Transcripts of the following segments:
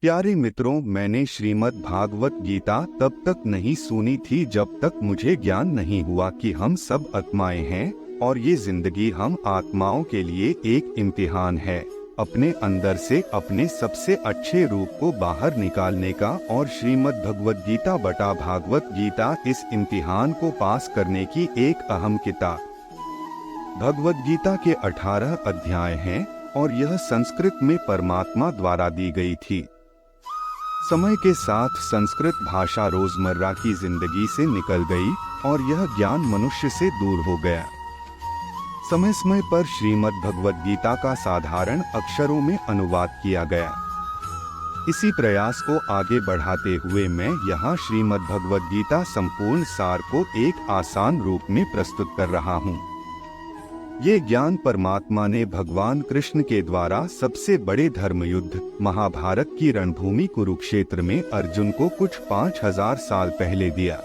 प्यारे मित्रों, मैंने श्रीमद् भागवत गीता तब तक नहीं सुनी थी जब तक मुझे ज्ञान नहीं हुआ कि हम सब आत्माएं हैं और ये जिंदगी हम आत्माओं के लिए एक इम्तिहान है, अपने अंदर से अपने सबसे अच्छे रूप को बाहर निकालने का। और श्रीमद् भगवत गीता बटा भागवत गीता इस इम्तिहान को पास करने की एक अहम किताब। भगवत गीता के 18 अध्याय हैं और यह संस्कृत में परमात्मा द्वारा दी गई थी। समय के साथ संस्कृत भाषा रोजमर्रा की जिंदगी से निकल गई और यह ज्ञान मनुष्य से दूर हो गया। समय समय पर श्रीमद् भगवत गीता का साधारण अक्षरों में अनुवाद किया गया। इसी प्रयास को आगे बढ़ाते हुए मैं यहाँ श्रीमद् भगवत गीता संपूर्ण सार को एक आसान रूप में प्रस्तुत कर रहा हूँ। ये ज्ञान परमात्मा ने भगवान कृष्ण के द्वारा सबसे बड़े धर्म युद्ध महाभारत की रणभूमि कुरुक्षेत्र में अर्जुन को कुछ 5000 साल पहले दिया।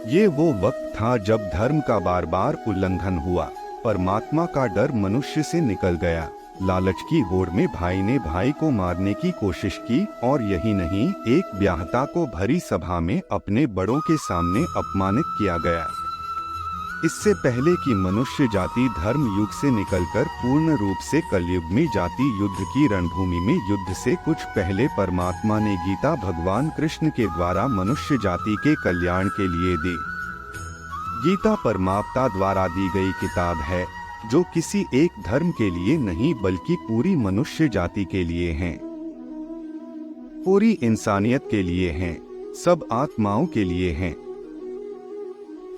ये वो वक्त था जब धर्म का बार बार उल्लंघन हुआ, परमात्मा का डर मनुष्य से निकल गया, लालच की होड़ में भाई ने भाई को मारने की कोशिश की और यही नहीं, एक ब्याहता को भरी सभा में अपने बड़ों के सामने अपमानित किया गया। इससे पहले कि मनुष्य जाति धर्म युग से निकलकर पूर्ण रूप से कलयुग में जाति युद्ध की रणभूमि में युद्ध से कुछ पहले परमात्मा ने गीता भगवान कृष्ण के द्वारा मनुष्य जाति के कल्याण के लिए दी। गीता परमात्मा द्वारा दी गई किताब है जो किसी एक धर्म के लिए नहीं बल्कि पूरी मनुष्य जाति के लिए है, पूरी इंसानियत के लिए है, सब आत्माओं के लिए है।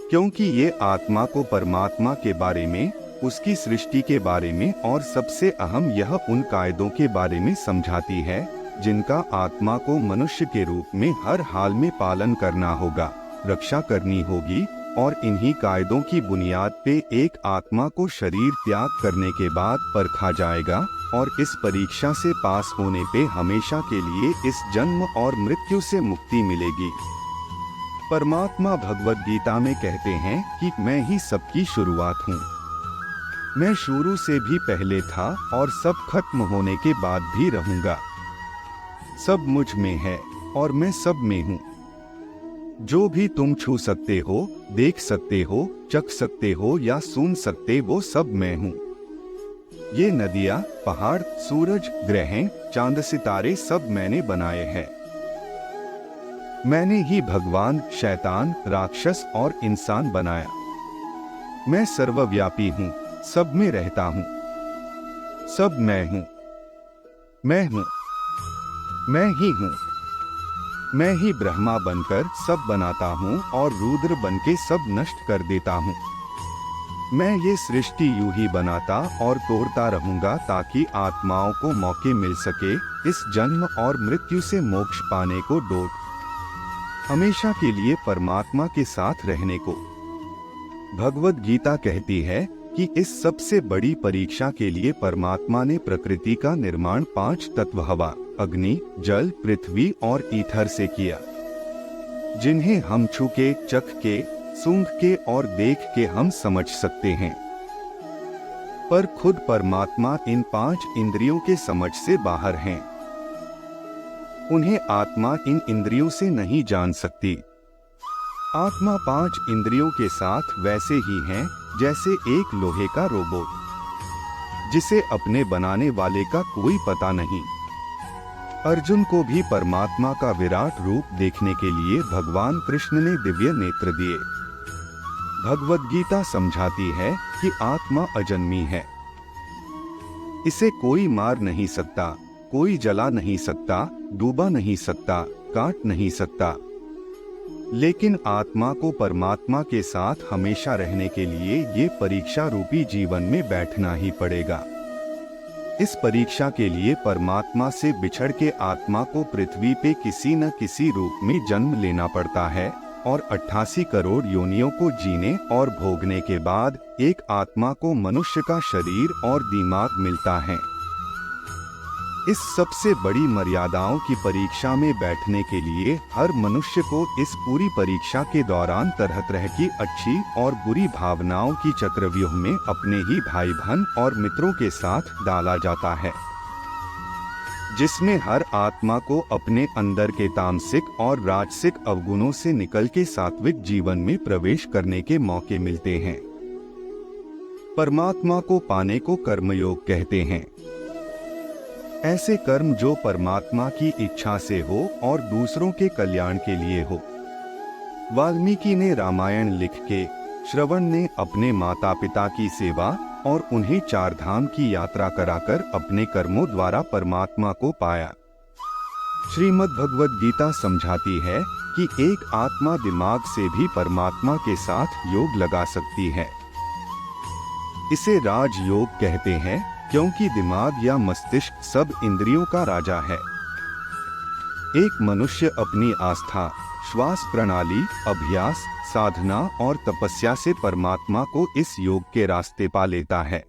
क्योंकि ये आत्मा को परमात्मा के बारे में, उसकी सृष्टि के बारे में और सबसे अहम यह उन कायदों के बारे में समझाती है जिनका आत्मा को मनुष्य के रूप में हर हाल में पालन करना होगा, रक्षा करनी होगी। और इन्हीं कायदों की बुनियाद पे एक आत्मा को शरीर त्याग करने के बाद परखा जाएगा और इस परीक्षा से पास होने पे हमेशा के लिए इस जन्म और मृत्यु से मुक्ति मिलेगी। परमात्मा भगवत गीता में कहते हैं कि मैं ही सबकी शुरुआत हूँ। मैं शुरू से भी पहले था और सब खत्म होने के बाद भी रहूंगा। सब मुझ में है और मैं सब में हूँ। जो भी तुम छू सकते हो, देख सकते हो, चख सकते हो या सुन सकते, वो सब मैं हूँ। ये नदियाँ, पहाड़, सूरज, ग्रह, चांद, सितारे सब मैंने बनाए हैं। मैंने ही भगवान, शैतान, राक्षस और इंसान बनाया। मैं सर्वव्यापी हूँ, सब में रहता हूँ। सब मैं हूँ, मैं हूँ, मैं ही हूँ। मैं ही ब्रह्मा बनकर सब बनाता हूँ और रुद्र बनके सब नष्ट कर देता हूँ। मैं ये सृष्टि यूं ही बनाता और तोड़ता रहूंगा ताकि आत्माओं को मौके मिल सके इस जन्म और मृत्यु से मोक्ष पाने को, हमेशा के लिए परमात्मा के साथ रहने को। भगवत गीता कहती है कि इस सबसे बड़ी परीक्षा के लिए परमात्मा ने प्रकृति का निर्माण 5 तत्व हवा, अग्नि, जल, पृथ्वी और ईथर से किया, जिन्हें हम छू के, चख के, सूंघ के और देख के हम समझ सकते हैं। पर खुद परमात्मा इन 5 इंद्रियों के समझ से बाहर हैं। उन्हें आत्मा इन इंद्रियों से नहीं जान सकती। आत्मा 5 इंद्रियों के साथ वैसे ही है जैसे एक लोहे का रोबोट, जिसे अपने बनाने वाले का कोई पता नहीं। अर्जुन को भी परमात्मा का विराट रूप देखने के लिए भगवान कृष्ण ने दिव्य नेत्र दिए। भगवत गीता समझाती है कि आत्मा अजन्मी है। इसे कोई मार नहीं सकता, कोई जला नहीं सकता, डूबा नहीं सकता, काट नहीं सकता। लेकिन आत्मा को परमात्मा के साथ हमेशा रहने के लिए ये परीक्षा रूपी जीवन में बैठना ही पड़ेगा। इस परीक्षा के लिए परमात्मा से बिछड़ के आत्मा को पृथ्वी पे किसी न किसी रूप में जन्म लेना पड़ता है और 88 करोड़ योनियों को जीने और भोगने के बाद एक आत्मा को मनुष्य का शरीर और दिमाग मिलता है। इस सबसे बड़ी मर्यादाओं की परीक्षा में बैठने के लिए हर मनुष्य को इस पूरी परीक्षा के दौरान तरह तरह की अच्छी और बुरी भावनाओं की चक्रव्यूह में अपने ही भाई बहन और मित्रों के साथ डाला जाता है। जिसमें हर आत्मा को अपने अंदर के तामसिक और राजसिक अवगुणों से निकल के सात्विक जीवन में प्रवेश करने के मौके मिलते हैं। परमात्मा को पाने को कर्मयोग कहते हैं। ऐसे कर्म जो परमात्मा की इच्छा से हो और दूसरों के कल्याण के लिए हो। वाल्मीकि ने रामायण लिख के, श्रवण ने अपने माता पिता की सेवा और उन्हें चार धाम की यात्रा कराकर अपने कर्मों द्वारा परमात्मा को पाया। श्रीमद् भगवद गीता समझाती है कि एक आत्मा दिमाग से भी परमात्मा के साथ योग लगा सकती है। इसे राजयोग कहते हैं, क्योंकि दिमाग या मस्तिष्क सब इंद्रियों का राजा है। एक मनुष्य अपनी आस्था, श्वास प्रणाली, अभ्यास, साधना और तपस्या से परमात्मा को इस योग के रास्ते पा लेता है।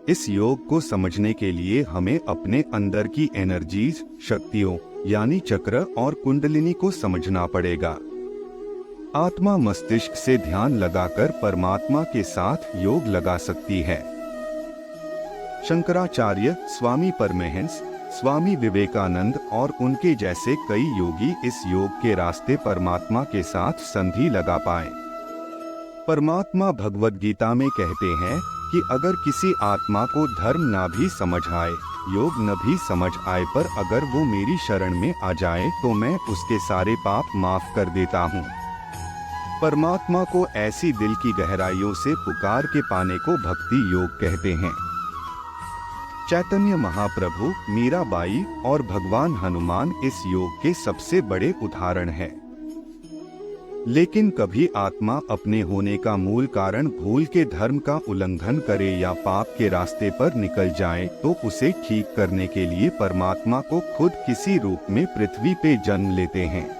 इस योग को समझने के लिए हमें अपने अंदर की एनर्जीज, शक्तियों यानी चक्र और कुंडलिनी को समझना पड़ेगा। आत्मा मस्तिष्क से ध्यान लगाकर परमात्मा के साथ योग लगा सकती है। शंकराचार्य, स्वामी परमहंस, स्वामी विवेकानंद और उनके जैसे कई योगी इस योग के रास्ते परमात्मा के साथ संधि लगा पाए। परमात्मा भगवद गीता में कहते हैं कि अगर किसी आत्मा को धर्म ना भी समझ आए, योग न भी समझ आए, पर अगर वो मेरी शरण में आ जाए तो मैं उसके सारे पाप माफ कर देता हूँ। परमात्मा को ऐसी दिल की गहराइयों से पुकार के पाने को भक्ति योग कहते हैं। चैतन्य महाप्रभु, मीराबाई और भगवान हनुमान इस योग के सबसे बड़े उदाहरण हैं। लेकिन कभी आत्मा अपने होने का मूल कारण भूल के धर्म का उल्लंघन करे या पाप के रास्ते पर निकल जाए तो उसे ठीक करने के लिए परमात्मा को खुद किसी रूप में पृथ्वी पे जन्म लेते हैं।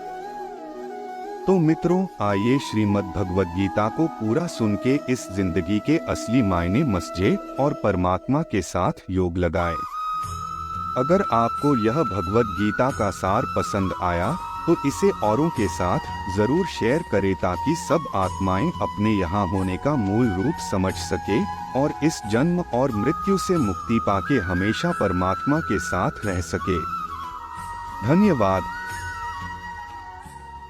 तो मित्रों, आइए श्रीमद् भगवद गीता को पूरा सुन के इस जिंदगी के असली मायने समझे और परमात्मा के साथ योग लगाए। अगर आपको यह भगवद गीता का सार पसंद आया तो इसे औरों के साथ जरूर शेयर करें ताकि सब आत्माएं अपने यहाँ होने का मूल रूप समझ सके और इस जन्म और मृत्यु से मुक्ति पाके हमेशा परमात्मा के साथ रह सके। धन्यवाद।